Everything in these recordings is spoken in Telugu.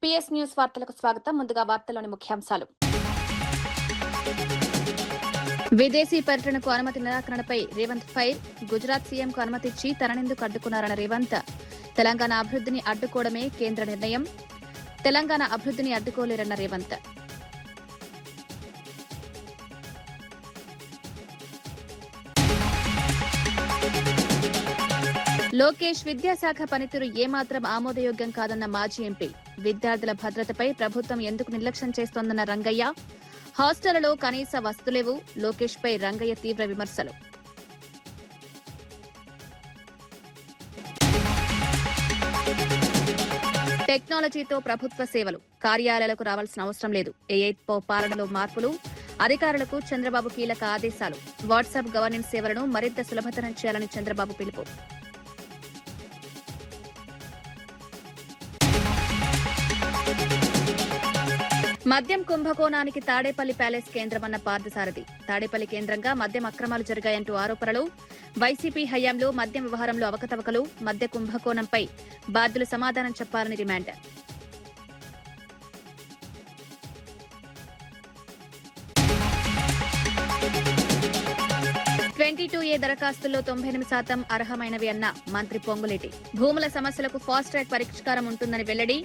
పిఎస్ న్యూస్ వార్తలకు స్వాగతం. ముందుగా వార్తల్లోని ముఖ్యాంశాలు. విదేశీ పర్యటనకు అనుమతి నిరాకరణపై రేవంత్ ఫైర్. గుజరాత్ సీఎంకు అనుమతిచ్చి తననెందుకు అడ్డుకున్నారన్న రేవంత్. తెలంగాణ అభివృద్ధిని అడ్డుకోవడమే కేంద్ర నిర్ణయం. తెలంగాణ అభివృద్ధిని అడ్డుకోలేరన్న రేవంత్. లోకేష్ విద్యాశాఖ పనితీరు ఏమాత్రం ఆమోదయోగ్యం కాదన్న మాజీ ఎంపీ. విద్యార్థుల భద్రతపై ప్రభుత్వం ఎందుకు నిర్లక్ష్యం చేస్తోందన్న రంగయ్య. హాస్టళ్లలో కనీస వసతులేవు. లోకేష్ పై రంగయ్య తీవ్ర విమర్శలు. టెక్నాలజీతో ప్రభుత్వ సేవలు. కార్యాలయాలకు రావాల్సిన అవసరం లేదు. ఏఐ పాలనలో మార్పులు. అధికారులకు చంద్రబాబు కీలక ఆదేశాలు. వాట్సాప్ గవర్నెన్స్ సేవలను మరింత సులభతరం చేయాలని చంద్రబాబు పిలుపు. మద్యం కుంభకోణానికి తాడేపల్లి ప్యాలెస్ కేంద్రమన్న పార్థసారథి. తాడేపల్లి కేంద్రంగా మద్యం అక్రమాలు జరిగాయంటూ ఆరోపణలు. వైసీపీ హయాంలో మద్యం వ్యవహారంలో అవకతవకలు. మద్య కుంభకోణంపై బాధ్యులు సమాధానం చెప్పాలని డిమాండ్. ఏ దరఖాస్తుల్లో 98% అర్హమైనవి అన్న మంత్రి పొంగులేటి. భూముల సమస్యలకు ఫాస్ట్ ట్రాక్ పరిష్కారం ఉంటుందని వెల్లడి.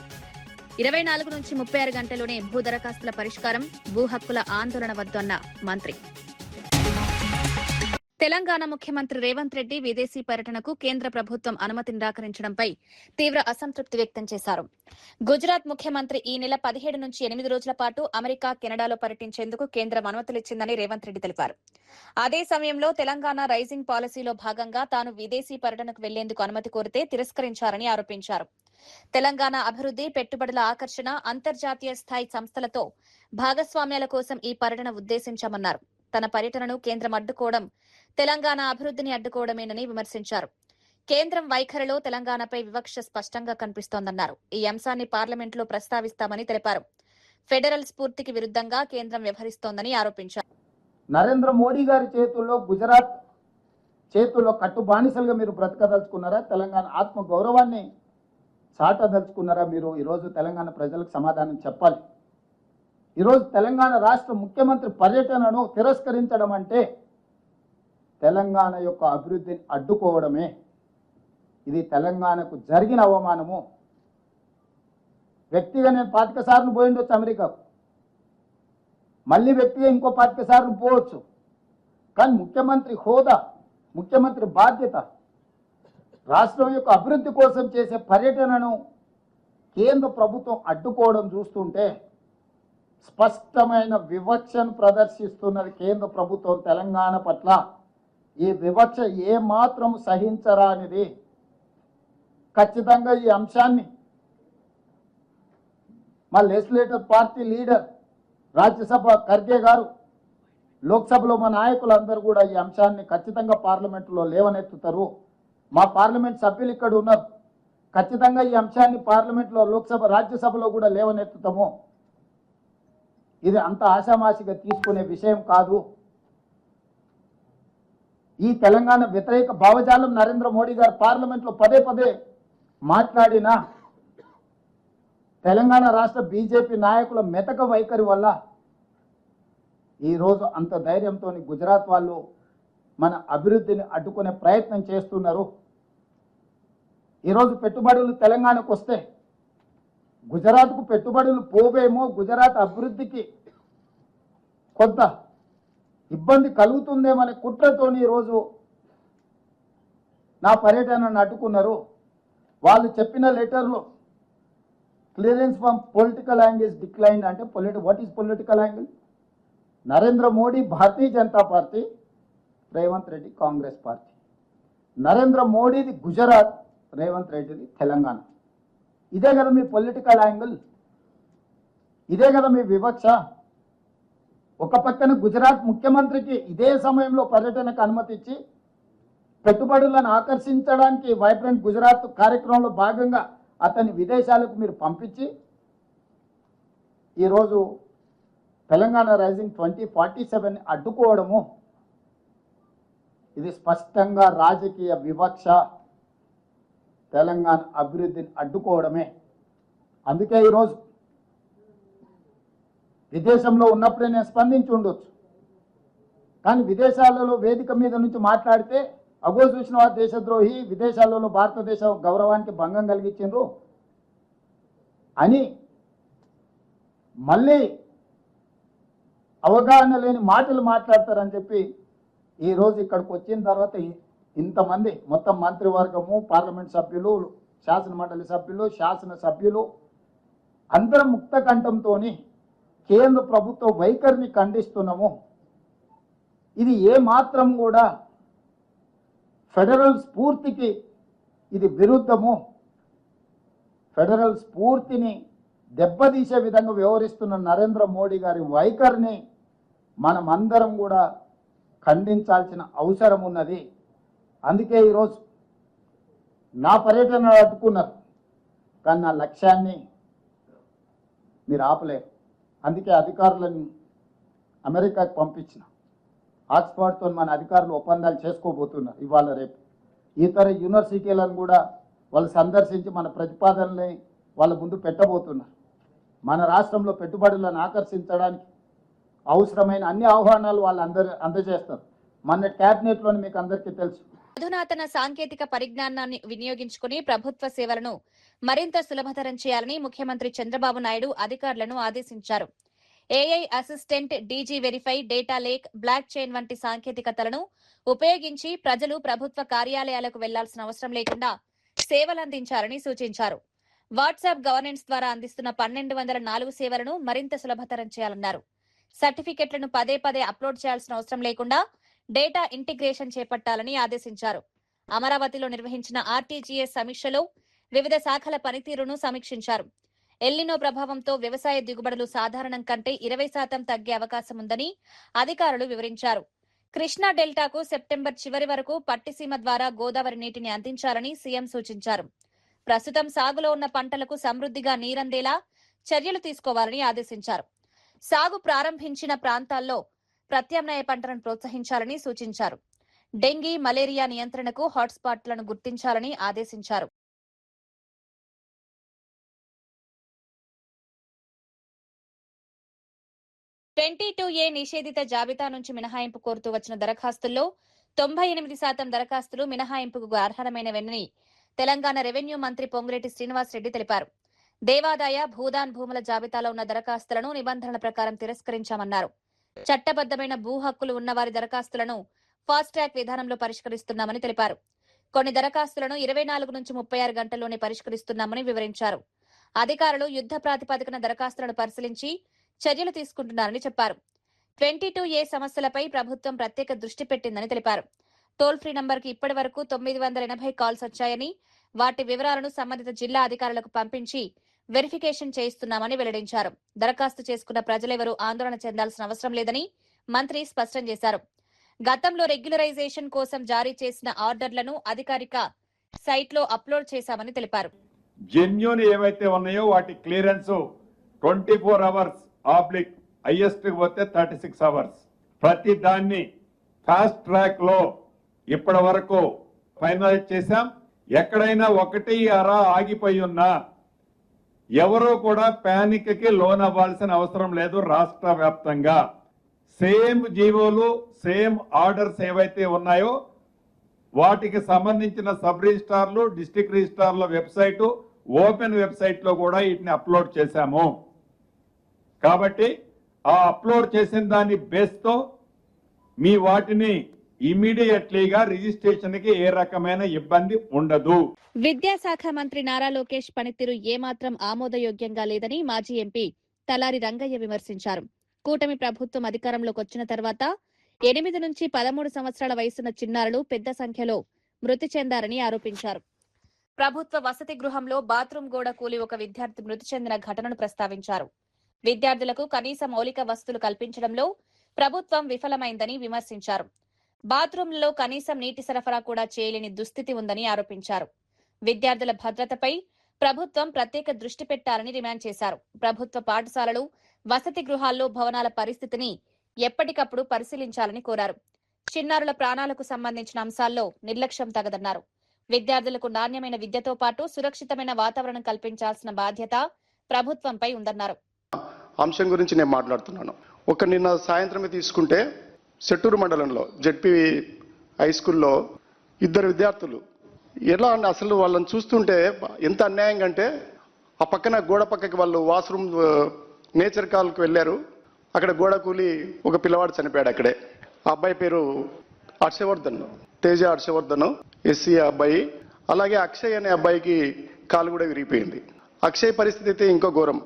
24 నుంచి 36 గంటల్లోనే భూ దరఖాస్తుల పరిష్కారం. భూ హక్కుల ఆందోళన వద్దు అన్న మంత్రి. తెలంగాణ ముఖ్యమంత్రి రేవంత్ రెడ్డి విదేశీ పర్యటనకు కేంద్ర ప్రభుత్వం అనుమతి నిరాకరించడంపై తీవ్ర అసంతృప్తి వ్యక్తం చేశారు. గుజరాత్ ముఖ్యమంత్రి ఈ నెల 17 నుంచి 8 రోజుల పాటు అమెరికా, కెనడాలో పర్యటించేందుకు కేంద్రం అనుమతులిచ్చిందని రేవంత్ రెడ్డి తెలిపారు. అదే సమయంలో తెలంగాణ రైజింగ్ పాలసీలో భాగంగా తాను విదేశీ పర్యటనకు వెళ్లేందుకు అనుమతి కోరితే తిరస్కరించారని ఆరోపించారు. తెలంగాణ అభివృద్ది, పెట్టుబడుల ఆకర్షణ, అంతర్జాతీయ స్థాయి సంస్థలతో భాగస్వామ్యాల కోసం ఈ పర్యటన ఉద్దేశించామన్నారు. తన పర్యటనను కేంద్రం అడ్డుకోవడం తెలంగాణ అభివృద్ధిని అడ్డుకోవడమేనని విమర్శించారు. కేంద్రం వైఖరిలో తెలంగాణపై వివక్ష స్పష్టంగా కనిపిస్తోందన్నారు. ఈ అంశాన్ని పార్లమెంట్లో ప్రస్తావిస్తామని తెలిపారు. ఫెడరల్ స్ఫూర్తికి విరుద్ధంగా కేంద్రం వ్యవహరిస్తోందని ఆరోపించారు. నరేంద్ర మోడీ గారి చేతుల్లో, గుజరాత్ చేతుల్లో కట్టు బానిసలుగా మీరు బ్రతకదలుచుకున్నారా? తెలంగాణ ఆత్మ గౌరవాన్ని చాటదలుచుకున్నారా? మీరు ఈరోజు తెలంగాణ ప్రజలకు సమాధానం చెప్పాలి. ఈరోజు తెలంగాణ రాష్ట్ర ముఖ్యమంత్రి పర్యటనను తిరస్కరించడం అంటే తెలంగాణ యొక్క అభివృద్ధిని అడ్డుకోవడమే. ఇది తెలంగాణకు జరిగిన అవమానము. వ్యక్తిగా నేను 25 సార్లు పోయిండొచ్చు అమెరికాకు, మళ్ళీ వ్యక్తిగా ఇంకో 25 సార్లు పోవచ్చు. కానీ ముఖ్యమంత్రి హోదా, ముఖ్యమంత్రి బాధ్యత, రాష్ట్రం యొక్క అభివృద్ధి కోసం చేసే పర్యటనను కేంద్ర ప్రభుత్వం అడ్డుకోవడం చూస్తుంటే స్పష్టమైన వివక్షను ప్రదర్శిస్తున్నది కేంద్ర ప్రభుత్వం తెలంగాణ పట్ల. ఈ వివక్ష ఏమాత్రం సహించరానిది. ఖచ్చితంగా ఈ అంశాన్ని మా legislative party leader, Rajya Sabha Kharge గారు, లోక్సభలో మా నాయకులందరూ కూడా ఈ అంశాన్ని ఖచ్చితంగా పార్లమెంటులో లేవనెత్తుతారు. మా పార్లమెంట్ సభ్యులు ఇక్కడ ఉన్నారు. ఖచ్చితంగా ఈ అంశాన్ని పార్లమెంట్లో, లోక్సభ, రాజ్యసభలో కూడా లేవనెత్తుతాము. ఇది అంత ఆషామాషిగా తీసుకునే విషయం కాదు. ఈ తెలంగాణ వ్యతిరేక భావజాలం నరేంద్ర మోడీ గారు పార్లమెంట్లో పదే పదే మాట్లాడినా తెలంగాణ రాష్ట్ర బీజేపీ నాయకుల మెతక వైఖరి వల్ల ఈరోజు అంత ధైర్యంతో గుజరాత్ వాళ్ళు మన అభివృద్ధిని అడ్డుకునే ప్రయత్నం చేస్తున్నారు. ఈరోజు పెట్టుబడులు తెలంగాణకు వస్తే గుజరాత్కు పెట్టుబడులు పోవేమో, గుజరాత్ అభివృద్ధికి కొంత ఇబ్బంది కలుగుతుందేమనే కుట్రతోని ఈరోజు నా పర్యటనను అడ్డుకున్నారు. వాళ్ళు చెప్పిన లెటర్లో clearance from political angle is declined అంటే what is political angle? Narendra Modi Bharatiya Janata party, Revanth Reddy Congress party. Narendra మోడీది గుజరాత్, రేవంత్ రెడ్డిది తెలంగాణ. ఇదే కదా మీ పొలిటికల్ యాంగిల్? ఇదే కదా మీ వివక్ష? ఒక పక్కన గుజరాత్ ముఖ్యమంత్రికి ఇదే సమయంలో పర్యటనకు అనుమతి ఇచ్చి పెట్టుబడులను ఆకర్షించడానికి వైబ్రెంట్ గుజరాత్ కార్యక్రమంలో భాగంగా అతన్ని విదేశాలకు మీరు పంపించి ఈరోజు తెలంగాణ రైజింగ్ 2047 అడ్డుకోవడము, ఇది స్పష్టంగా రాజకీయ వివక్ష. తెలంగాణ అభివృద్ధిని అడ్డుకోవడమే. అందుకే ఈరోజు విదేశంలో ఉన్నప్పుడే నేను స్పందించి ఉండొచ్చు, కానీ విదేశాలలో వేదిక మీద నుంచి మాట్లాడితే అగో చూసిన వారు దేశద్రోహి, విదేశాలలో భారతదేశ గౌరవానికి భంగం కలిగించిండ్రు అని మళ్ళీ అవగాహన లేని మాటలు మాట్లాడతారని చెప్పి ఈరోజు ఇక్కడికి వచ్చిన తర్వాత ఇంతమంది మొత్తం మంత్రివర్గము, పార్లమెంట్ సభ్యులు, శాసనమండలి సభ్యులు, శాసనసభ్యులు అందరం ముక్త కంఠంతో కేంద్ర ప్రభుత్వ వైఖరిని ఖండిస్తున్నాము. ఇది ఏ మాత్రం కూడా ఫెడరల్ స్ఫూర్తికి ఇది విరుద్ధము. ఫెడరల్ స్ఫూర్తిని దెబ్బతీసే విధంగా వ్యవహరిస్తున్న నరేంద్ర మోడీ గారి వైఖరిని మనం అందరం కూడా ఖండించాల్సిన అవసరం ఉన్నది. అందుకే ఈరోజు నా పర్యటన అడ్డుకున్నారు, కానీ నా లక్ష్యాన్ని మీరు ఆపలేరు. అందుకే అధికారులను అమెరికాకు పంపించిన. ఆక్స్ఫర్డ్తో మన అధికారులు ఒప్పందాలు చేసుకోబోతున్నారు ఇవాళ రేపు. ఇతర యూనివర్సిటీలను కూడా వాళ్ళు సందర్శించి మన ప్రతిపాదనల్ని వాళ్ళ ముందు పెట్టబోతున్నారు. మన రాష్ట్రంలో పెట్టుబడులను ఆకర్షించడానికి అవసరమైన అన్ని ఆహ్వానాలు వాళ్ళు అందజేస్తారు. మన క్యాబినెట్లోని మీకు అందరికీ తెలుసు. అధునాతన సాంకేతిక పరిజ్ఞానాన్ని వినియోగించుకుని ప్రభుత్వ సేవలను మరింత సులభతరం చేయాలని ముఖ్యమంత్రి చంద్రబాబు నాయుడు అధికారులను ఆదేశించారు. AI assistant, DG verify, data lake, block chain వంటి సాంకేతికతలను ఉపయోగించి ప్రజలు ప్రభుత్వ కార్యాలయాలకు వెళ్లాల్సిన అవసరం లేకుండా సేవలందించాలని సూచించారు. వాట్సాప్ గవర్నెన్స్ ద్వారా అందిస్తున్న 1204 సేవలను మరింత సులభతరం చేయాలన్నారు. సర్టిఫికెట్లను పదే పదే అప్లోడ్ చేయాల్సిన అవసరం లేకుండా డేటా ఇంటిగ్రేషన్ చేపట్టాలని ఆదేశించారు. అమరావతిలో నిర్వహించిన ఆర్టీజీఎస్ సమీక్షలో వివిధ శాఖల పనితీరును సమీక్షించారు. ఎల్నినో ప్రభావంతో వ్యవసాయ దిగుబడులు సాధారణం కంటే 20% తగ్గే అవకాశం ఉందని అధికారులు వివరించారు. కృష్ణా డెల్టాకు సెప్టెంబర్ చివరి వరకు పట్టిసీమ ద్వారా గోదావరి నీటిని అందించాలని సీఎం సూచించారు. ప్రస్తుతం సాగులో ఉన్న పంటలకు సమృద్ధిగా నీరందేలా చర్యలు తీసుకోవాలని ఆదేశించారు. సాగు ప్రారంభించిన ప్రాంతాల్లో ప్రత్యామ్నాయ పంటలను ప్రోత్సహించాలని సూచించారు. డెంగీ, మలేరియా నియంత్రణకు హాట్స్పాట్లను గుర్తించాలని ఆదేశించారు. ఏ నిషేధిత జాబితా నుంచి మినహాయింపు కోరుతూ వచ్చిన దరఖాస్తుల్లో 98% దరఖాస్తులు మినహాయింపుకు అర్హమైనవని తెలంగాణ రెవెన్యూ మంత్రి పొంగులేటి శ్రీనివాసరెడ్డి తెలిపారు. దేవాదాయ, భూదాన్ భూముల జాబితాలో ఉన్న దరఖాస్తులను నిబంధనల ప్రకారం తిరస్కరించామన్నారు. చట్టబద్దమైన భూ హక్కులు ఉన్నవారి దరఖాస్తులను ఫాస్ట్ ట్రాక్ విధానంలో పరిష్కరిస్తున్నామని తెలిపారు. కొన్ని దరఖాస్తులను 24 నుంచి 36 గంటల్లోనే పరిష్కరిస్తున్నామని వివరించారు. అధికారులు యుద్ధ ప్రాతిపదికన దరఖాస్తులను పరిశీలించి చర్యలు తీసుకుంటున్నారని చెప్పారు. 22A సమస్యలపై ప్రభుత్వం ప్రత్యేక దృష్టి పెట్టిందని తెలిపారు. టోల్ ఫ్రీ నంబర్కి ఇప్పటి వరకు 980 కాల్స్ వచ్చాయని, వాటి వివరాలను సంబంధిత జిల్లా అధికారులకు పంపించి వెరిఫికేషన్ చేయిస్తున్నామని వెల్లడించారు. దరఖాస్తు చేసుకున్న ప్రజలెవరూ ఆందోళన చెందాల్సిన అవసరం లేదని మంత్రి స్పష్టం చేశారు. గతంలో రెగ్యులరైజేషన్ కోసం జారీ చేసిన ఆర్డర్లను అధికారిక సైట్లో అప్లోడ్ చేశామని తెలిపారు. జెన్యూన్ ఏవైతే ఉన్నాయో వాటి క్లియరెన్స్ 24 అవర్స్ ఆబ్లిక్ హైయెస్ట్ పోతే 36 అవర్స్. ప్రతి దాన్ని ఫాస్ట్ ట్రాక్ లో ఇప్పటి వరకు ఫైనలైజ్ చేశాం. ఎక్కడైనా 1 ఆగిపోయి ఉన్నా ఎవరూ కూడా ప్యానిక్ కి లోన్ అవ్వాల్సిన అవసరం లేదు. రాష్ట్ర వ్యాప్తంగా సేమ్ జీవోలు, సేమ్ ఆర్డర్స్ ఏవైతే ఉన్నాయో వాటికి సంబంధించిన సబ్ రిజిస్ట్రార్లు, డిస్ట్రిక్ట్ రిజిస్ట్రార్ల వెబ్సైట్, ఓపెన్ వెబ్సైట్ లో కూడా వీటిని అప్లోడ్ చేశాము. కాబట్టి ఆ అప్లోడ్ చేసిన దాని బేస్ తో మీ వాటిని ఇమీడియట్లీగా రిజిస్ట్రేషన్ కి ఏ రకమైన ఇబ్బంది ఉండదు. విద్యాశాఖ మంత్రి నారా లోకేష్ పనితీరు ఏమాత్రం ఆమోదయోగ్యంగా లేదని మాజీ ఎంపీ తలారి రంగయ్య విమర్శించారు. కూటమి ప్రభుత్వం అధికారంలోకి వచ్చిన తర్వాత 8 నుంచి 13 సంవత్సరాల వయసున్న చిన్నారులు పెద్ద సంఖ్యలో మృతి చెందారని ఆరోపించారు. ప్రభుత్వ వసతి గృహంలో బాత్రూం గోడ కూలి ఒక విద్యార్థి మృతి చెందిన ఘటనను ప్రస్తావించారు. విద్యార్థులకు కనీస మౌలిక వసతులు కల్పించడంలో ప్రభుత్వం విఫలమైందని విమర్శించారు. బాత్రూంలలో కనీసం నీటి సరఫరా కూడా చేయలేని దుస్థితి ఉందని ఆరోపించారు. విద్యార్థుల భద్రతపై ప్రభుత్వం ప్రత్యేక దృష్టి పెట్టాలని డిమాండ్ చేశారు. ప్రభుత్వ పాఠశాలలు, వసతి గృహాల్లో భవనాల పరిస్థితిని ఎప్పటికప్పుడు పరిశీలించాలని కోరారు. చిన్నారుల ప్రాణాలకు సంబంధించిన అంశాల్లో నిర్లక్ష్యం తగదన్నారు. విద్యార్థులకు నాణ్యమైన విద్యతో పాటు సురక్షితమైన వాతావరణం కల్పించాల్సిన బాధ్యత ప్రభుత్వంపై ఉందన్నారు. అంశం గురించి నేను మాట్లాడుతున్నాను. నిన్న సాయంత్రమే తీసుకుంటే సెట్టూరు మండలంలో జెడ్పీ హై స్కూల్లో 2 విద్యార్థులు ఎలా అంటే అసలు వాళ్ళని చూస్తుంటే ఎంత అన్యాయంగా అంటే ఆ పక్కన గోడ పక్కకి వాళ్ళు వాష్రూమ్ నేచర్ కాల్కి వెళ్ళారు. అక్కడ గోడ కూలి ఒక పిల్లవాడు చనిపోయాడు అక్కడే. ఆ అబ్బాయి పేరు హర్షవర్ధన్, తేజ హర్షవర్ధన్, ఎస్సీ అబ్బాయి. అలాగే అక్షయ్ అనే అబ్బాయికి కాలు కూడా విరిగిపోయింది. అక్షయ్ పరిస్థితి అయితే ఇంకో ఘోరం.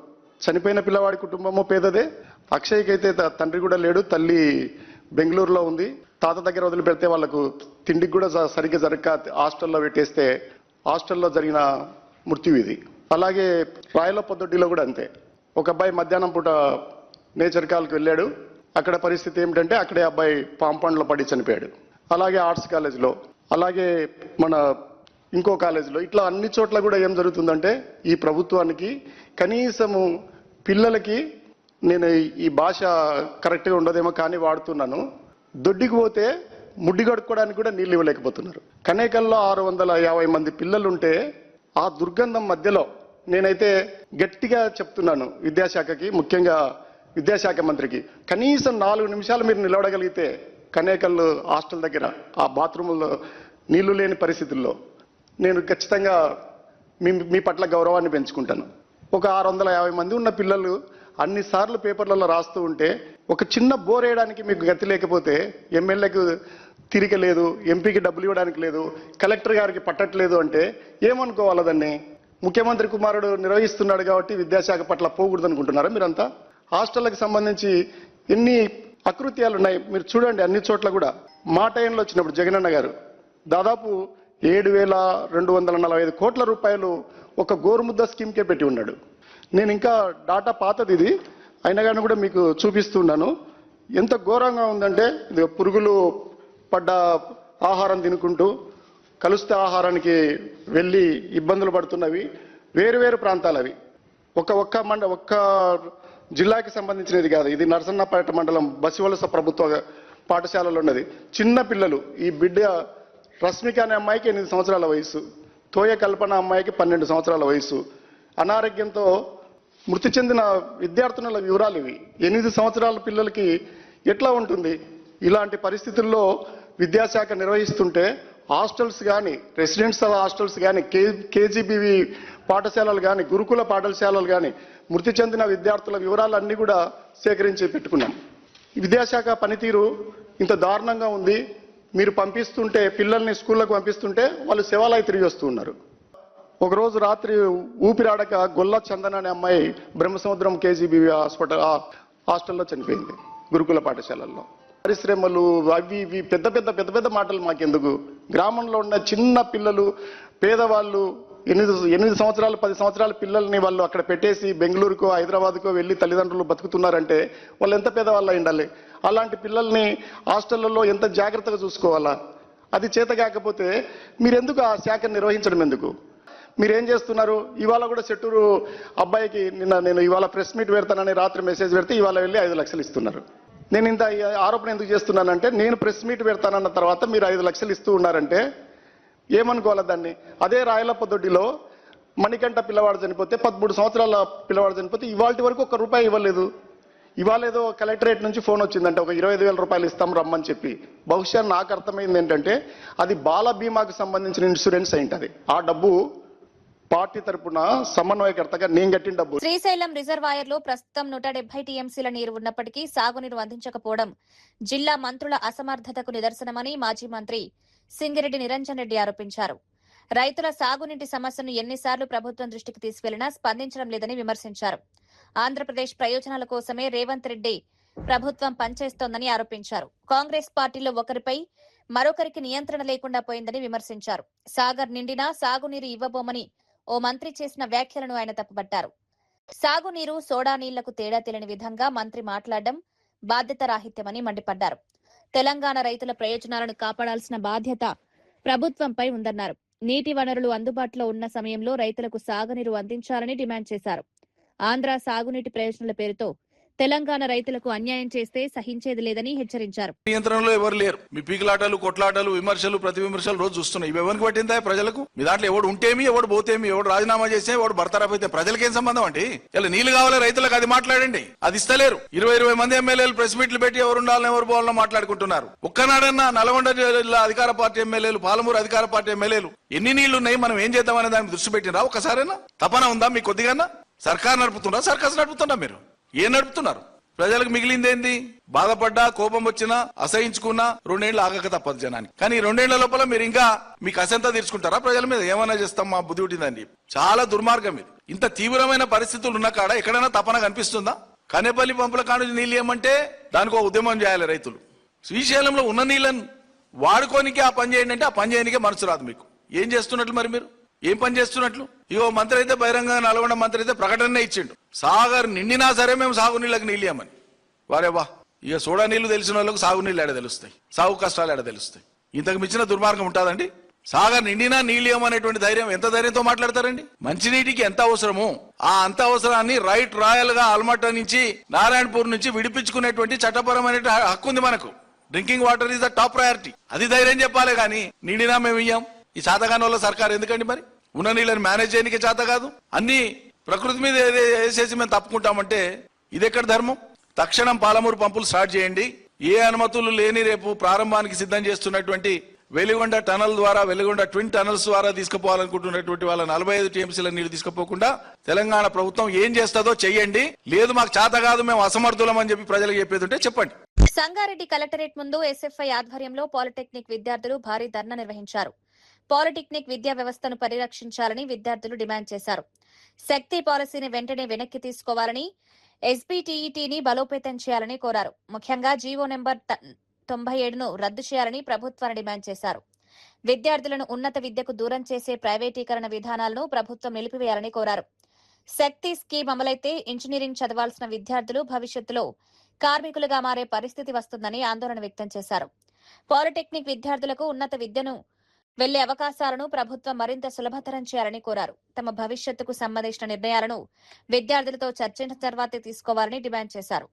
చనిపోయిన పిల్లవాడి కుటుంబము పేదదే. అక్షయ్కి అయితే తండ్రి కూడా లేడు, తల్లి బెంగళూరులో ఉంది. తాత దగ్గర వదిలిపెడితే వాళ్ళకు తిండికి కూడా సరిగ్గా జరగక హాస్టల్లో పెట్టేస్తే హాస్టల్లో జరిగిన మృత్యు ఇది. అలాగే రాయల పొద్దుడ్డిలో కూడా అంతే. ఒక అబ్బాయి మధ్యాహ్నం పూట నేచర్ కాల్కి వెళ్ళాడు. అక్కడ పరిస్థితి ఏమిటంటే అక్కడే అబ్బాయి పాంపాండ్లో పడి చనిపోయాడు. అలాగే ఆర్ట్స్ కాలేజ్లో, అలాగే మన ఇంకో కాలేజీలో, ఇట్లా అన్ని చోట్ల కూడా ఏం జరుగుతుందంటే ఈ ప్రభుత్వానికి కనీసము పిల్లలకి, నేను ఈ భాష కరెక్ట్గా ఉండదేమో కానీ వాడుతున్నాను, దొడ్డికి పోతే ముడ్డి కడుక్కోవడానికి కూడా నీళ్ళు ఇవ్వలేకపోతున్నారు. కనేకల్లో 650 మంది పిల్లలుంటే ఆ దుర్గంధం మధ్యలో నేనైతే గట్టిగా చెప్తున్నాను విద్యాశాఖకి, ముఖ్యంగా విద్యాశాఖ మంత్రికి, కనీసం 4 నిమిషాలు మీరు నిలబడగలిగితే కనేకల్ హాస్టల్ దగ్గర ఆ బాత్రూంలో నీళ్లు లేని పరిస్థితుల్లో నేను ఖచ్చితంగా మీ పట్ల గౌరవాన్ని పెంచుకుంటాను. ఒక 650 మంది ఉన్న పిల్లలు అన్నిసార్లు పేపర్లలో రాస్తూ ఉంటే ఒక చిన్న బోర్ వేయడానికి మీకు గతి లేకపోతే, ఎమ్మెల్యేకు తిరిగి లేదు, ఎంపీకి డబ్బులు ఇవ్వడానికి లేదు, కలెక్టర్ గారికి పట్టట్లేదు అంటే ఏమనుకోవాలి దాన్ని? ముఖ్యమంత్రి కుమారుడు నిర్వహిస్తున్నాడు కాబట్టి విద్యాశాఖ పట్ల పోకూడదు అనుకుంటున్నారా మీరంతా? హాస్టళ్లకు సంబంధించి ఎన్ని అకృత్యాలు ఉన్నాయి మీరు చూడండి. అన్ని చోట్ల కూడా మా టైంలో వచ్చినప్పుడు జగనన్న గారు దాదాపు 7,245 కోట్ల రూపాయలు ఒక గోరుముద్ద స్కీమ్కే పెట్టి ఉన్నాడు. నేను ఇంకా డాటా పాతది ఇది అయినా కానీ కూడా మీకు చూపిస్తున్నాను. ఎంత ఘోరంగా ఉందంటే, ఇది పురుగులు పడ్డ ఆహారం తినుకుంటూ కలుస్తే ఆహారానికి వెళ్ళి ఇబ్బందులు పడుతున్నవి వేరు ప్రాంతాలు అవి. ఒక్క జిల్లాకి సంబంధించినది కాదు ఇది. నరసన్నపేట మండలం బసివలస ప్రభుత్వ పాఠశాలలో ఉన్నది. చిన్న పిల్లలు, ఈ బిడ్డ రష్మిక అనే అమ్మాయికి 8 సంవత్సరాల వయసు, తోయ కల్పన అమ్మాయికి 12 సంవత్సరాల వయసు. అనారోగ్యంతో మృతి చెందిన విద్యార్థుల వివరాలు ఇవి. 8 సంవత్సరాల పిల్లలకి ఎట్లా ఉంటుంది? ఇలాంటి పరిస్థితుల్లో విద్యాశాఖ నిర్వహిస్తుంటే హాస్టల్స్ కానీ, రెసిడెంట్స్ హాస్టల్స్ కానీ, కేజీబీవి పాఠశాలలు కానీ, గురుకుల పాఠశాలలు కానీ మృతి చెందిన విద్యార్థుల వివరాలన్నీ కూడా సేకరించి పెట్టుకున్నాం. విద్యాశాఖ పనితీరు ఇంత దారుణంగా ఉంది. మీరు పంపిస్తుంటే, పిల్లల్ని స్కూళ్ళకు పంపిస్తుంటే వాళ్ళు శివాలయ తిరిగి వస్తూ ఉన్నారు. ఒకరోజు రాత్రి ఊపిరాడక గొల్ల చందన అనే అమ్మాయి బ్రహ్మసముద్రం కేజీబీవి హాస్టల్లో చనిపోయింది. గురుకుల పాఠశాలల్లో పరిశ్రమలు అవి ఇవి పెద్ద మాటలు మాకెందుకు? గ్రామంలో ఉన్న చిన్న పిల్లలు, పేదవాళ్ళు 8 సంవత్సరాలు 10 సంవత్సరాల పిల్లల్ని వాళ్ళు అక్కడ పెట్టేసి బెంగళూరుకో హైదరాబాద్కో వెళ్ళి తల్లిదండ్రులు బతుకుతున్నారంటే వాళ్ళు ఎంత పేదవాళ్ళు ఉండాలి? అలాంటి పిల్లల్ని హాస్టళ్లలో ఎంత జాగ్రత్తగా చూసుకోవాలా? అది చేత కాకపోతే మీరెందుకు ఆ శాఖ నిర్వహించడం ఎందుకు? మీరేం చేస్తున్నారు? ఇవాళ కూడా చెట్టూరు అబ్బాయికి నేను ఇవాళ ప్రెస్ మీట్ పెడతానని రాత్రి మెసేజ్ పెడితే ఇవాళ వెళ్ళి 5 లక్షలు ఇస్తున్నారు. నేను ఇంత ఆరోపణ ఎందుకు చేస్తున్నానంటే, నేను ప్రెస్ మీట్ పెడతానన్న తర్వాత మీరు 5 లక్షలు ఇస్తూ ఉన్నారంటే ఏమనుకోవాలి దాన్ని? అదే రాయల పొద్దుడిలో మణికంఠ పిల్లవాడు చనిపోతే, 13 సంవత్సరాల పిల్లవాడు చనిపోతే ఇవాళ వరకు ₹1 ఇవ్వలేదు. ఇవాళ ఏదో కలెక్టరేట్ నుంచి ఫోన్ వచ్చిందంటే ఒక 25,000 రూపాయలు ఇస్తాం రమ్మని చెప్పి. బహుశా నాకు అర్థమైంది ఏంటంటే అది బాల బీమాకు సంబంధించిన ఇన్సూరెన్స్ అయింటది. ఆ డబ్బు పార్టీ తరపున సమన్వయకర్తగా నేను కట్టిన డబ్బు. శ్రీశైలం రిజర్వాయర్ లో ప్రస్తుతం 170 టీఎంసీల నీరు ఉన్నప్పటికీ సాగునీరు అందించకపోవడం జిల్లా మంత్రుల అసమర్థతకు నిదర్శనమని మాజీ మంత్రి సింగిరెడ్డి నిరంజన్ రెడ్డి ఆరోపించారు. రైతుల సాగునీటి సమస్యను ఎన్నిసార్లు ప్రభుత్వం దృష్టికి తీసుకెళ్లినా స్పందించడం లేదని విమర్శించారు. ఆంధ్రప్రదేశ్ ప్రయోజనాల కోసమే రేవంత్ రెడ్డి ప్రభుత్వం పనిచేస్తోందని ఆరోపించారు. కాంగ్రెస్ పార్టీలో ఒకరిపై మరొకరికి నియంత్రణ లేకుండా పోయిందని విమర్శించారు. సాగర్ నిండినా సాగునీరు ఇవ్వబోమని ఓ మంత్రి చేసిన వ్యాఖ్యలను ఆయన తప్పుపట్టారు. సాగునీరు, సోడా నీళ్లకు తేడా తెలియని విధంగా మంత్రి మాట్లాడడం బాధ్యత రాహిత్యమని మండిపడ్డారు. తెలంగాణ రైతుల ప్రయోజనాలను కాపాడాల్సిన బాధ్యత ప్రభుత్వంపై ఉందన్నారు. నీటి వనరులు అందుబాటులో ఉన్న సమయంలో రైతులకు సాగునీరు అందించాలని డిమాండ్ చేశారు. ఆంధ్ర సాగునీటి ప్రయోజనాల పేరుతో తెలంగాణ రైతులకు అన్యాయం చేస్తే సహించేది లేదని హెచ్చరించారు. నియంత్రణలో ఎవరు లేరు. మీ పీకులాటలు, కొట్లాటలు, విమర్శలు, ప్రతి విమర్శలు రోజు చూస్తున్నాయి. ఇవి ఎవరికి పట్టిందా ప్రజలకు? మీ దాంట్లో ఎవడు ఉంటేమి, ఎవడు పోతేమి, ఎవడు రాజీనామా చేస్తే, ఎవడు బర్తరఫ్ అయితే ప్రజలకేం సంబంధం అండి? ఇలా నీళ్లు కావాలి రైతులకు, అది మాట్లాడండి. అది ఇస్తలేరు. 20 మంది ఎమ్మెల్యేలు ప్రెస్ మీట్లు పెట్టి ఎవరు ఉండాలని ఎవరు పోవాలని మాట్లాడుకుంటున్నారు. ఒక్కనాడన్నా నల్గొండ జిల్లా అధికార పార్టీ ఎమ్మెల్యేలు, పాలమూరు అధికార పార్టీ ఎమ్మెల్యేలు ఎన్ని నీళ్లు ఉన్నాయి, మనం ఏం చేద్దామనే దాన్ని దృష్టి పెట్టినరా? ఒక్కసారైనా తపన ఉందా మీకు? కొద్దిగా సర్కార్ నడుపుతున్నా, సర్కస్ నడుపుతున్నా? మీరు ఏం నడుపుతున్నారు? ప్రజలకు మిగిలిందేంది? బాధపడ్డా, కోపం వచ్చినా, అసహించుకున్నా 2 ఏళ్లు ఆగక తప్పదు జనానికి. కానీ 2 ఏళ్ల లోపల మీరు ఇంకా మీకు అసంతా తీర్చుకుంటారా? ప్రజల మీద ఏమైనా చేస్తాం, మా బుద్ధి పుట్టిందని. చాలా దుర్మార్గం ఇది. ఇంత తీవ్రమైన పరిస్థితులు ఉన్న కాడ ఎక్కడైనా తపన కనిపిస్తుందా? కనేపల్లి పంపుల కాడ నీళ్ళు ఏమంటే దానికి ఒక ఉద్యమం చేయాలి రైతులు. శ్రీశైలంలో ఉన్న నీళ్ళని వాడుకోనికే ఆ పని చేయండి అంటే ఆ పని చేయడానికే మనసు రాదు మీకు. ఏం చేస్తున్నట్లు మరి మీరు? ఏం పని చేస్తున్నట్లు? ఇగో మంత్రి అయితే బహిరంగ నల్గొండ మంత్రి అయితే ప్రకటనే ఇచ్చిండు, సాగర్ నిండినా సరే మేము సాగునీళ్ళకి నీళ్ళు ఇవ్వమని. వారే వా, ఇక సోడా నీళ్లు తెలిసిన వాళ్ళకు సాగునీళ్ళు ఎడ తెలుస్తాయి, సాగు కష్టాలు ఎడ తెలుస్తాయి. ఇంతకు మించిన దుర్మార్గం ఉంటుందండి? సాగర్ నిండినా నీళ్ళు ఇవ్వమనేటువంటి ధైర్యం, ఎంత ధైర్యంతో మాట్లాడతారండి? మంచినీటికి ఎంత అవసరమో ఆ అంత అవసరాన్ని రైట్ రాయల్ గా ఆల్మట్ట నుంచి, నారాయణపూర్ నుంచి విడిపించుకునేటువంటి చట్టపరమైన హక్కు ఉంది మనకు. Drinking water is the top priority. అది ధైర్యం చెప్పాలి. కానీ నిండినా మేము ఇయ్యాం. ఈ చాతగాని వల్ల సర్కార్ ఎందుకండి మరి? ఉన్న నీళ్ళని మేనేజ్ చేయడానికి చేత కాదు, అన్ని ప్రకృతి మీద వేసేసి మేము తప్పుకుంటామంటే ఇది ఎక్కడ ధర్మం? తక్షణం పాలమూరు పంపులు స్టార్ట్ చేయండి. ఏ అనుమతులు లేని రేపు ప్రారంభానికి సిద్ధం చేస్తున్నటువంటి వెలిగొండ టనల్ ద్వారా, వెలిగొండ ట్విన్ టనల్స్ ద్వారా తీసుకుపోవాలనుకుంటున్నటువంటి వాళ్ళ 45 టీఎంసీల నీళ్లు తీసుకుపోకుండా తెలంగాణ ప్రభుత్వం ఏం చేస్తుందో చెయ్యండి. లేదు మాకు చేత కాదు, మేము అసమర్థులం అని చెప్పి ప్రజలకు చెప్పేది ఉంటే చెప్పండి. సంగారెడ్డి కలెక్టరేట్ ముందు ఎస్ఎఫ్ఐ ఆధ్వర్యంలో పాలిటెక్నిక్ విద్యార్థులు భారీ ధర్నా నిర్వహించారు. పాలిటెక్నిక్ విద్యా వ్యవస్థను పరిరక్షించాలని విద్యార్థులు డిమాండ్ చేశారు. శక్తి పాలసీని వెంటనే వెనక్కి తీసుకోవాలని, ఎస్బీటీఈటీని బలోపేతం చేయాలని కోరారు. ముఖ్యంగా జీవో నెంబర్ 97ను రద్దు చేయాలని ప్రభుత్వాన్ని డిమాండ్ చేశారు. విద్యార్థులను ఉన్నత విద్యకు దూరం చేసే ప్రైవేటీకరణ విధానాలను ప్రభుత్వం నిలిపివేయాలని కోరారు. శక్తి స్కీమ్ అమలైతే ఇంజనీరింగ్ చదవాల్సిన విద్యార్థులు భవిష్యత్తులో కార్మికులుగా మారే పరిస్థితి వస్తుందని ఆందోళన వ్యక్తం చేశారు. పాలిటెక్నిక్ విద్యార్థులకు ఉన్నత విద్యను వెళ్లే అవకాశాలను ప్రభుత్వం మరింత సులభతరం చేయాలని కోరారు. తమ భవిష్యత్తుకు సంబంధించిన నిర్ణయాలను విద్యార్థులతో చర్చించిన తర్వాతే తీసుకోవాలని డిమాండ్ చేశారు.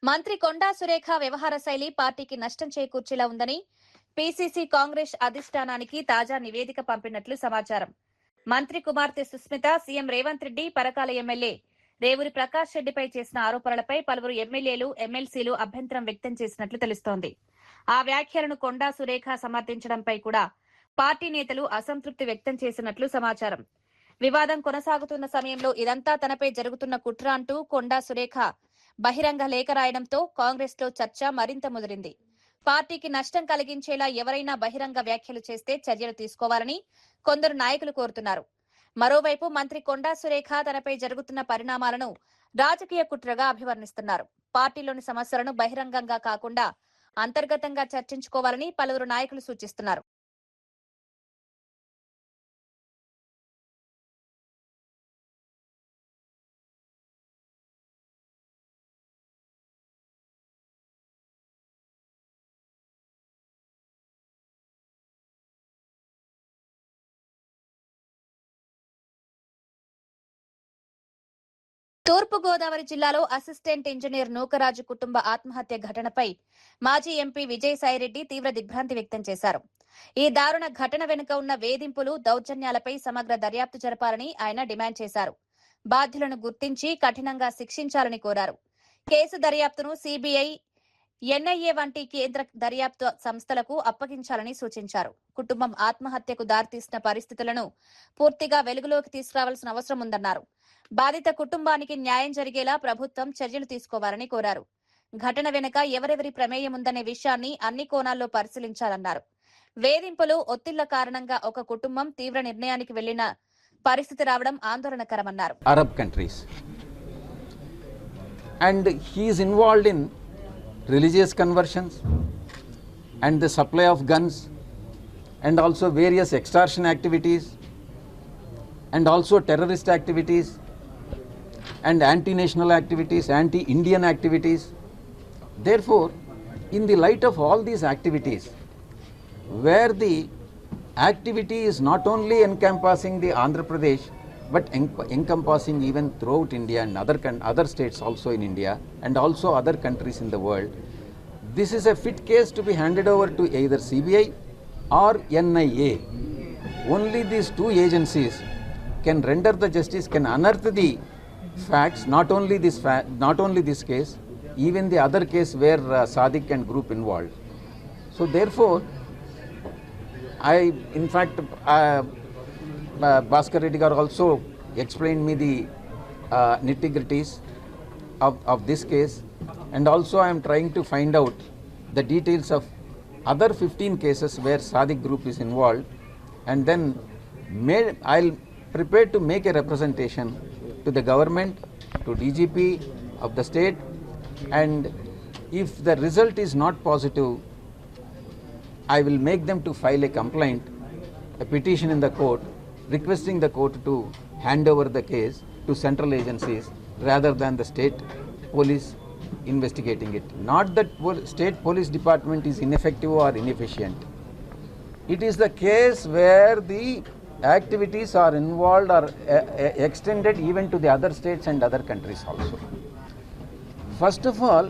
మంత్రి కొండా సురేఖ వ్యవహార శైలి పార్టీకి నష్టం చేకూర్చేలా ఉందని పీసీసీ కాంగ్రెస్ అధిష్టానానికి తాజా నివేదిక పంపినట్లు సమాచారం. మంత్రి కుమార్తె సుస్మిత సీఎం రేవంత్ రెడ్డి, పరకాల ఎమ్మెల్యే రేవూరి ప్రకాష్ రెడ్డిపై చేసిన ఆరోపణలపై పలువురు ఎమ్మెల్యేలు, ఎమ్మెల్సీలు అభ్యంతరం వ్యక్తం చేసినట్లు తెలుస్తోంది. ఆ వ్యాఖ్యలను కొండా సురేఖ సమర్థించడంపై కూడా పార్టీ నేతలు అసంతృప్తి వ్యక్తం చేసినట్లు సమాచారం. వివాదం కొనసాగుతున్న సమయంలో ఇదంతా తనపై జరుగుతున్న కుట్ర అంటూ కొండా సురేఖ బహిరంగ లేఖ రాయడంతో కాంగ్రెస్ లో చర్చ మరింత ముదిరింది. పార్టీకి నష్టం కలిగించేలా ఎవరైనా బహిరంగ వ్యాఖ్యలు చేస్తే చర్యలు తీసుకోవాలని కొందరు నాయకులు కోరుతున్నారు. మరోవైపు మంత్రి కొండా సురేఖ తనపై జరుగుతున్న పరిణామాలను రాజకీయ కుట్రగా అభివర్ణిస్తున్నారు. పార్టీలోని సమస్యలను బహిరంగంగా కాకుండా అంతర్గతంగా చర్చించుకోవాలని పలువురు నాయకులు సూచిస్తున్నారు. తూర్పుగోదావరి జిల్లాలో అసిస్టెంట్ ఇంజనీర్ నూకరాజు కుటుంబ ఆత్మహత్య ఘటనపై మాజీ ఎంపీ విజయసాయిరెడ్డి తీవ్ర దిగ్భ్రాంతి వ్యక్తం చేశారు. ఈ దారుణ ఘటన వెనుక ఉన్న వేధింపులు, దౌర్జన్యాలపై సమగ్ర దర్యాప్తు జరపాలని ఆయన డిమాండ్ చేశారు. బాధ్యులను గుర్తించి కఠినంగా శిక్షించాలని కోరారు. కేసు దర్యాప్తును సీబీఐ, ఎన్ఐఏ వంటి కేంద్ర దర్యాప్తు సంస్థలకు అప్పగించాలని సూచించారు. కుటుంబం ఆత్మహత్యకు దారితీసిన పరిస్థితులను పూర్తిగా వెలుగులోకి తీసుకురావాల్సిన అవసరం ఉందన్నారు. బాధిత కుటుంబానికి న్యాయం జరిగేలా ప్రభుత్వం చర్యలు తీసుకోవాలని కోరారు. ఘటన వెనుక ఎవరెవరి ప్రమేయం ఉందనే విషయాన్ని అన్ని కోణాల్లో పరిశీలించాలన్నారు. వేధింపులు, ఒత్తిళ్ల కారణంగా ఒక కుటుంబం తీవ్ర నిర్ణయానికి వెళ్లిన పరిస్థితి రావడం ఆందోళనకరమన్నారు. Arab countries, and he is involved in religious conversions and the supply of guns and also various extortion activities and also terrorist activities and anti-national activities, anti-Indian activities. Therefore, in the light of all these activities, where the activity is not only encompassing the Andhra Pradesh but encompassing even throughout India and other states also in India and also other countries in the world, this is a fit case to be handed over to either CBI or NIA. Only these two agencies can render the justice, can unearth the facts, not only this case, even the other case where Sadiq and group involved. So therefore, Bhaskar Reddy garu also explained me the nitty-gritties of this case, and also I am trying to find out the details of other 15 cases where Sadiq group is involved, and then I'll prepare to make a representation to the government, to DGP of the state, and if the result is not positive, I will make them to file a complaint, a petition in the court, requesting the court to hand over the case to central agencies rather than the state police investigating it. Not that state police department is ineffective or inefficient. It is the case where the activities are involved or extended even to the other states and other countries also. First of all,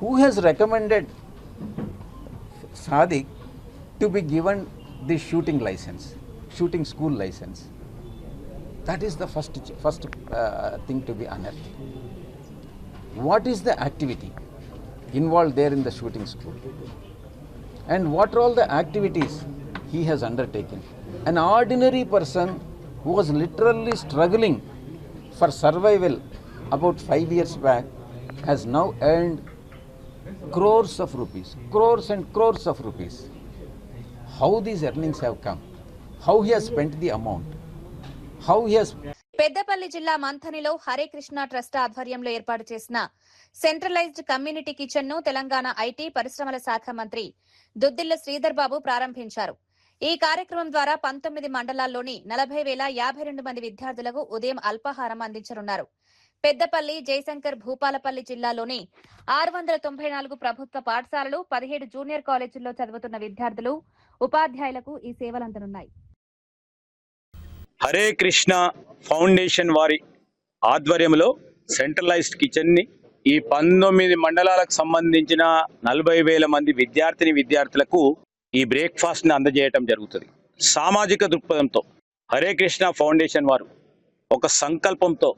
who has recommended Sadiq to be given the shooting license, shooting school license? That is the first thing to be unearthed. What is the activity involved there in the shooting school? And what are all the activities he has undertaken? An ordinary person who was literally struggling for survival about 5 years back has now earned crores of rupees, crores and crores of rupees. How these earnings have come? How he has spent the amount? How he has... Peddapalli జిల్లా మంథనిలో హరే కృష్ణ ట్రస్ట్ ఆధ్వర్యంలో ఏర్పాటు చేసిన సెంట్రలైజ్డ్ కమ్యూనిటీ కిచెన్ ను తెలంగాణ ఐటీ పరిశ్రమల శాఖ మంత్రి దుద్దిళ్ల శ్రీధర్ బాబు ప్రారంభించారు. ఈ కార్యక్రమం ద్వారా 19 మండలాల్లోని 40,052 మంది విద్యార్థులకు ఉదయం అల్పాహారం అందించనున్నారు. పెద్దపల్లి, జయశంకర్, భూపాలపల్లి జిల్లాలోని 694 ప్రభుత్వ పాఠశాలలు, 17 జూనియర్ కాలేజీల్లో చదువుతున్న విద్యార్థులు, ఉపాధ్యాయులకు ఈ సేవలు అందనున్నాయి. హరే కృష్ణ ఫౌండేషన్ వారి ఆధ్వర్యంలో సెంట్రలైజ్డ్ కిచెన్ ని ఈ 19 మండలాలకు సంబంధించిన 40,000 మంది విద్యార్థులకు ఈ బ్రేక్ఫాస్ట్ ని అందజేయటం జరుగుతుంది. సామాజిక దృక్పథంతో హరే కృష్ణ ఫౌండేషన్ వారు ఒక సంకల్పంతో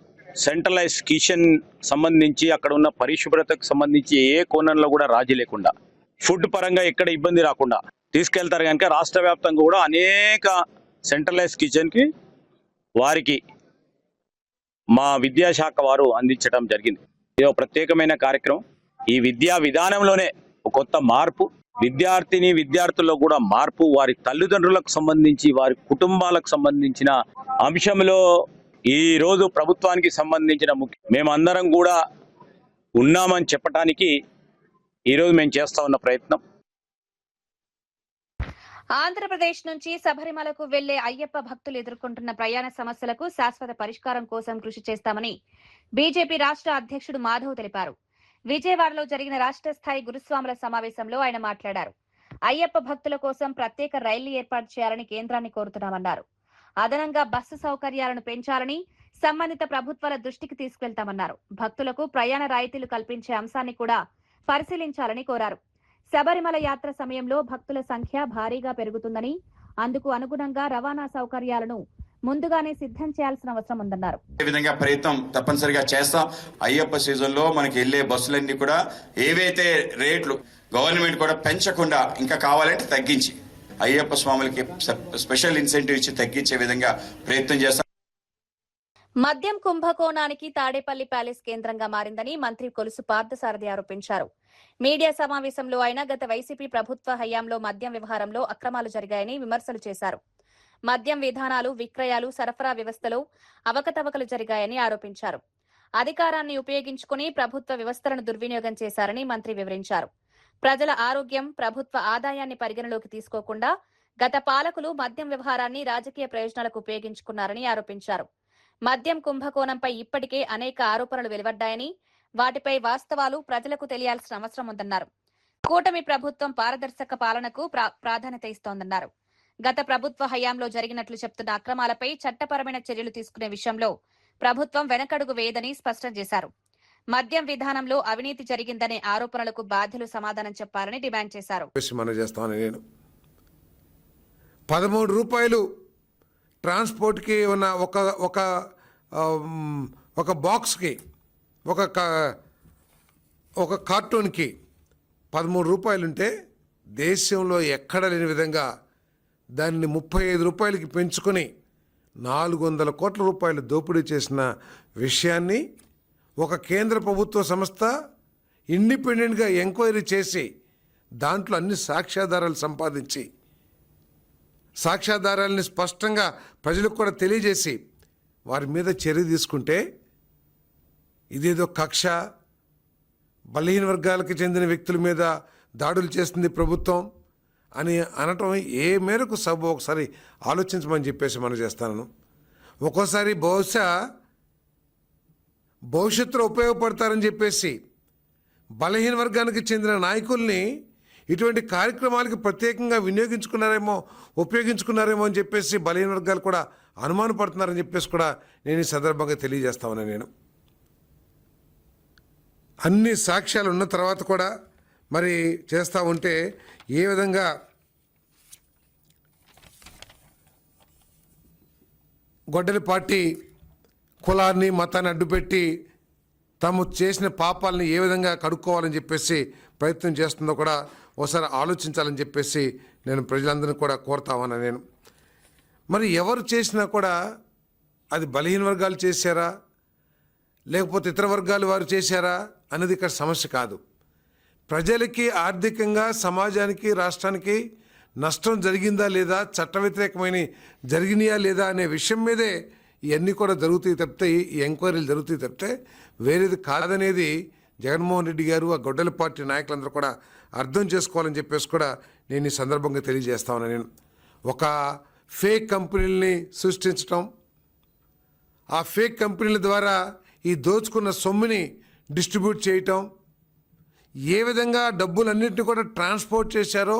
సెంట్రలైజ్డ్ కిచెన్ సంబంధించి అక్కడ ఉన్న పరిశుభ్రతకు సంబంధించి ఏ కోణంలో కూడా రాజీ లేకుండా, ఫుడ్ పరంగా ఎక్కడ ఇబ్బంది రాకుండా తీసుకెళ్తారు. కనుక రాష్ట్ర వ్యాప్తంగా కూడా అనేక సెంట్రలైజ్డ్ కిచెన్ కి వారికి మా విద్యాశాఖ వారు అందించడం జరిగింది. ఇది ఒక ప్రత్యేకమైన కార్యక్రమం. ఈ విద్యా విధానంలోనే ఒక కొత్త మార్పు, విద్యార్థుల్లో కూడా మార్పు, వారి తల్లిదండ్రులకు సంబంధించి, వారి కుటుంబాలకు సంబంధించిన అంశంలో ఈ రోజు ప్రభుత్వానికి సంబంధించిన మేమందరం కూడా ఉన్నామని చెప్పడానికి ఈరోజు మేము చేస్తా ఉన్న ప్రయత్నం. ఆంధ్రప్రదేశ్ నుంచి శబరిమలకు వెళ్లే అయ్యప్ప భక్తులు ఎదుర్కొంటున్న ప్రయాణ సమస్యలకు శాశ్వత పరిష్కారం కోసం కృషి చేస్తామని బీజేపీ రాష్ట్ర అధ్యక్షుడు మాధవ్ తెలిపారు. విజయవాడలో జరిగిన రాష్ట్ర స్థాయి గురుస్వాముల సమావేశంలో ఆయన మాట్లాడారు. అయ్యప్ప భక్తుల కోసం ప్రత్యేక రైళ్లు ఏర్పాటు చేయాలని కేంద్రాన్ని కోరుతున్నామన్నారు. అదనంగా బస్సు సౌకర్యాలను పెంచాలని సంబంధిత ప్రభుత్వాల దృష్టికి తీసుకెళ్తామన్నారు. భక్తులకు ప్రయాణ రాయితీలు కల్పించే అంశాన్ని కూడా పరిశీలించాలని కోరారు. శబరిమల యాత్ర సమయంలో భక్తుల సంఖ్య భారీగా పెరుగుతుందని, అందుకు అనుగుణంగా రవాణా సౌకర్యాలను ముందుగానే సిద్ధం చేయాల్సిన అవసరం ఉందన్నారు. ఈ విధంగా ప్రయత్నం తప్పనిసరిగా చేస్తాం. అయ్యప్ప సీజన్ లో మనకి వెళ్లే బస్సులన్నీ కూడా ఏవైతే రేట్లు గవర్నమెంట్ కూడా పెంచకుండా ఇంకా కావాలంటే తగ్గించి అయ్యప్ప స్వాములకి స్పెషల్ ఇన్సెంటివ్ ఇచ్చి తగ్గించే విధంగా ప్రయత్నం చేస్తాం. మద్యం కుంభకోణానికి తాడేపల్లి ప్యాలెస్ కేంద్రంగా మారిందని మంత్రి కొలుసు పార్థసారథి ఆరోపించారు. మీడియా సమావేశంలో ఆయన గత వైసీపీ ప్రభుత్వ హయాంలో మద్యం వ్యవహారంలో అక్రమాలు జరిగాయని విమర్శలు చేశారు. మద్యం విధానాలు, విక్రయాలు, సరఫరా వ్యవస్థలో అవకతవకలు జరిగాయని ఆరోపించారు. అధికారాన్ని ఉపయోగించుకుని ప్రభుత్వ వ్యవస్థలను దుర్వినియోగం చేశారని మంత్రి వివరించారు. ప్రజల ఆరోగ్యం, ప్రభుత్వ ఆదాయాన్ని పరిగణలోకి తీసుకోకుండా గత పాలకులు మద్యం వ్యవహారాన్ని రాజకీయ ప్రయోజనాలకు ఉపయోగించుకున్నారని ఆరోపించారు. మద్యం కుంభకోణంపై ఇప్పటికే అనేక ఆరోపణలు వెలువడ్డాయని, వాటిపై వాస్తవాలు ప్రజలకు తెలియాల్సిన అవసరం ఉందన్నారు. కూటమి ప్రభుత్వం పారదర్శక పాలనకు ప్రాధాన్యత ఇస్తోందన్నారు. గత ప్రభుత్వ హయాంలో జరిగినట్లు చెప్తున్న అక్రమాలపై చట్టపరమైన చర్యలు తీసుకునే విషయంలో ప్రభుత్వం వెనకడుగు వేయదని స్పష్టం చేశారు. మద్యం విధానంలో అవినీతి జరిగిందనే ఆరోపణలకు బాధ్యులు సమాధానం చెప్పాలని డిమాండ్ చేశారు. 13 రూపాయలు ట్రాన్స్పోర్ట్కి ఉన్న ఒక బాక్స్కి ఒక కార్టూన్కి 13 రూపాయలుంటే దేశంలో ఎక్కడ లేని విధంగా దాన్ని 35 రూపాయలకి పెంచుకొని 400 కోట్ల రూపాయలు దోపిడీ చేసిన విషయాన్ని ఒక కేంద్ర ప్రభుత్వ సంస్థ ఇండిపెండెంట్గా ఎంక్వైరీ చేసి దాంట్లో అన్ని సాక్ష్యాధారాలు సంపాదించి సాక్ష్యాధారాలని స్పష్టంగా ప్రజలకు కూడా తెలియజేసి వారి మీద చర్య తీసుకుంటే ఇదేదో కక్ష, బలహీన వర్గాలకు చెందిన వ్యక్తుల మీద దాడులు చేస్తుంది ప్రభుత్వం అని అనటం ఏ మేరకు సభ ఒకసారి ఆలోచించమని చెప్పేసి మనం చేస్తాను. ఒక్కోసారి భవిష్యత్తులో ఉపయోగపడతారని చెప్పేసి బలహీన వర్గానికి చెందిన నాయకుల్ని ఇటువంటి కార్యక్రమాలకి ప్రత్యేకంగా ఉపయోగించుకున్నారేమో అని చెప్పేసి బలహీన వర్గాలు కూడా అనుమానపడుతున్నారని చెప్పేసి కూడా నేను ఈ సందర్భంగా తెలియజేస్తామని నేను అన్ని సాక్ష్యాలు ఉన్న తర్వాత కూడా మరి చేస్తూ ఉంటే ఏ విధంగా గొడ్డలి పార్టీ కులాన్ని మతాన్ని అడ్డుపెట్టి తాము చేసిన పాపాలని ఏ విధంగా కడుక్కోవాలని చెప్పేసి ప్రయత్నం చేస్తుందో కూడా ఒకసారి ఆలోచించాలని చెప్పేసి నేను ప్రజలందరినీ కూడా కోరుతామని నేను. మరి ఎవరు చేసినా కూడా అది బలహీన వర్గాలు చేశారా లేకపోతే ఇతర వర్గాలు వారు చేశారా అనేది ఇక్కడ సమస్య కాదు. ప్రజలకి ఆర్థికంగా, సమాజానికి, రాష్ట్రానికి నష్టం జరిగిందా లేదా, చట్ట వ్యతిరేకమైన జరిగినాయా లేదా అనే విషయం మీదే ఇవన్నీ కూడా జరుగుతాయి తప్పితే, ఈ ఎంక్వైరీలు జరుగుతాయి తప్పితే వేరేది కాదనేది జగన్మోహన్ రెడ్డి గారు, ఆ గొడ్డలి పార్టీ నాయకులందరూ కూడా అర్థం చేసుకోవాలని చెప్పేసి కూడా నేను ఈ సందర్భంగా తెలియజేస్తాను. నేను ఒక ఫేక్ కంపెనీలని సృష్టించడం, ఆ ఫేక్ కంపెనీల ద్వారా ఈ దోచుకున్న సొమ్ముని డిస్ట్రిబ్యూట్ చేయటం, ఏ విధంగా డబ్బులన్నింటినీ కూడా ట్రాన్స్పోర్ట్ చేశారో,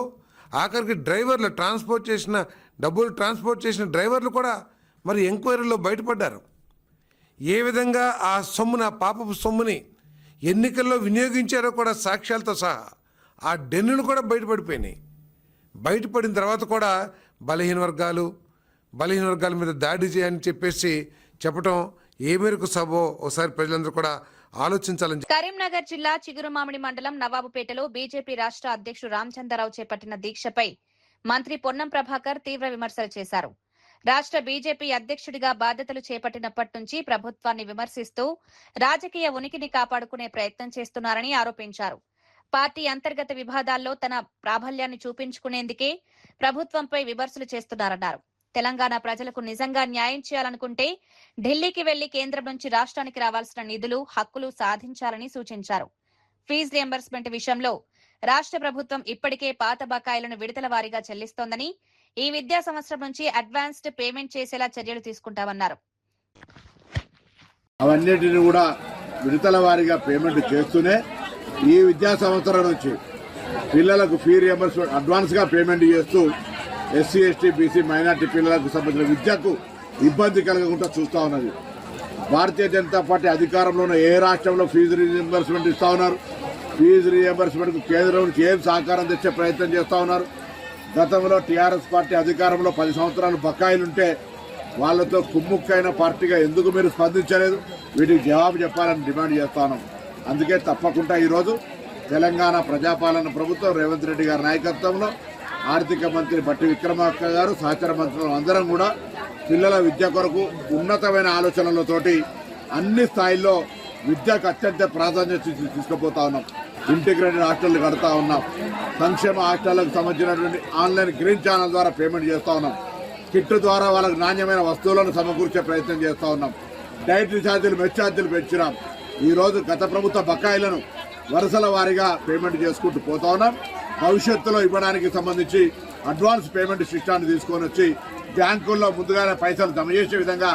ఆఖరికి డ్రైవర్లు ట్రాన్స్పోర్ట్ చేసిన డ్రైవర్లు కూడా మరి ఎంక్వైరీలో బయటపడ్డారు. ఏ విధంగా ఆ సొమ్ముని, ఆ పాపపు సొమ్ముని ఎన్నికల్లో వినియోగించారో కూడా సాక్ష్యాలతో సహా ఆ డెన్నులు కూడా బయటపడిపోయినాయి. బయటపడిన తర్వాత కూడా బలహీన వర్గాల మీద దాడి చేయని చెప్పేసి చెప్పటం ఏ మేరకు సభో ఒకసారి ప్రజలందరూ కూడా ఆలోచించాలని. కరీంనగర్ జిల్లా చిగురుమామిడి మండలం నవాబుపేటలో బీజేపీ రాష్ట్ర అధ్యక్షుడు రామచంద్రరావు చేపట్టిన దీక్షపై మంత్రి పొన్నం ప్రభాకర్ తీవ్ర విమర్శలు చేశారు. రాష్ట్ర బీజేపీ అధ్యక్షుడిగా బాధ్యతలు చేపట్టినప్పటి నుంచి ప్రభుత్వాన్ని విమర్శిస్తూ రాజకీయ ఉనికిని కాపాడుకునే ప్రయత్నం చేస్తున్నారని ఆరోపించారు. పార్టీ అంతర్గత వివాదాల్లో తన ప్రాబల్యాన్ని చూపించుకునేందుకే ప్రభుత్వంపై విమర్శలు చేస్తున్నారన్నారు. తెలంగాణ ప్రజలకు నిజంగా న్యాయం చేయాలనుకుంటే ఢిల్లీకి వెళ్లి కేంద్రం నుంచి రాష్ట్రానికి రావాల్సిన నిధులు, హక్కులు సాధించాలని సూచించారు. ఫీజు రియంబర్స్మెంట్ విషయంలో రాష్ట్ర ప్రభుత్వం ఇప్పటికే పాత బకాయిలను విడతల వారీగా చెల్లిస్తోందని, ఈ విద్యా సంవత్సరం నుంచి అడ్వాన్స్డ్ పేమెంట్ చేసేలా చర్యలు తీసుకుంటామన్నారు. అవన్నిటిని కూడా విడతల వారీగా పేమెంట్ చేస్తూనే ఈ విద్యా సంవత్సరం నుంచి పిల్లలకు ఫీ రియంబర్స్మెంట్ అడ్వాన్స్ గా పేమెంట్ చేస్తూ ఎస్సీ, ఎస్టీ, బీసీ, మైనార్టీ పిల్లలకు సంబంధించిన విద్యకు ఇబ్బంది కలగకుండా చూస్తా ఉన్నది. భారతీయ జనతా పార్టీ అధికారంలో ఉన్న ఏ రాష్ట్రంలో ఫీజు రియంబర్స్మెంట్ ఇస్తా ఉన్నారు. ఫీజు రియంబర్స్మెంట్ కు కేంద్రం నుంచి ఏం సహకారం తెచ్చే ప్రయత్నం చేస్తా ఉన్నారు. గతంలో టీఆర్ఎస్ పార్టీ అధికారంలో 10 సంవత్సరాలు బకాయిలుంటే వాళ్ళతో కుమ్ముక్కైన పార్టీగా ఎందుకు మీరు స్పందించలేదు? వీటికి జవాబు చెప్పాలని డిమాండ్ చేస్తాను. అందుకే తప్పకుండా ఈరోజు తెలంగాణ ప్రజాపాలన ప్రభుత్వం రేవంత్ రెడ్డి గారి నాయకత్వంలో ఆర్థిక మంత్రి బట్టి విక్రమార్క గారు, సహచర మంత్రులు అందరం కూడా పిల్లల విద్య కొరకు ఉన్నతమైన ఆలోచనలతోటి అన్ని స్థాయిల్లో విద్యకు అత్యంత ప్రాధాన్యత తీసుకుపోతా ఉన్నాం. ఇంటిగ్రేటెడ్ హాస్టళ్లు కడతా ఉన్నాం. సంక్షేమ హాస్టళ్లకు సంబంధించినటువంటి ఆన్లైన్ గ్రీన్ ఛానల్ ద్వారా పేమెంట్ చేస్తూ ఉన్నాం. కిట్ ద్వారా వాళ్ళకు నాణ్యమైన వస్తువులను సమకూర్చే ప్రయత్నం చేస్తూ ఉన్నాం. డైటరీ ఛార్జీలు, మెస్ ఛార్జీలు పెంచినాం. ఈరోజు గత ప్రభుత్వ బకాయిలను వరుసల వారీగా పేమెంట్ చేసుకుంటూ పోతా ఉన్నాం. భవిష్యత్తులో ఇవ్వడానికి సంబంధించి అడ్వాన్స్ పేమెంట్ సిస్టాన్ని తీసుకొని వచ్చి బ్యాంకుల్లో ముందుగానే పైసలు జమ చేసే విధంగా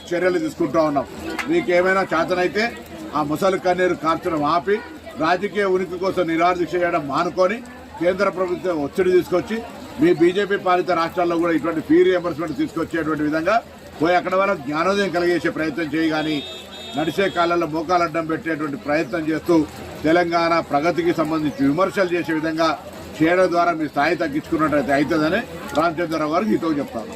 చర్యలు తీసుకుంటూ ఉన్నాం. మీకేమైనా చేతనైతే ఆ ముసలి కన్నీరు కార్చడం ఆపి రాజకీయ ఉనికి కోసం నిరాదీక్ష చేయడం మానుకొని కేంద్ర ప్రభుత్వం ఒత్తిడి తీసుకొచ్చి మీ బీజేపీ పాలిత రాష్ట్రాల్లో కూడా ఇటువంటి ఫీ రియంబర్స్మెంట్ తీసుకొచ్చేటువంటి విధంగా పోయి అక్కడ వరకు జ్ఞానోదయం కలిగేసే ప్రయత్నం చేయి, కానీ నడిచే కాలంలో మోకాలు అడ్డం పెట్టేటువంటి ప్రయత్నం చేస్తూ తెలంగాణ ప్రగతికి సంబంధించి విమర్శలు చేసే విధంగా చేయడం ద్వారా మీ స్థాయి తగ్గించుకున్నట్టయితే అవుతుందని రామచంద్రరావు గారికి హితవు చెప్తాను.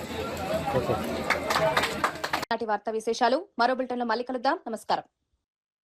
నాటి వార్తా విశేషాలు మరో బులెటిన్లో మళ్ళీ కలుద్దాం. నమస్కారం.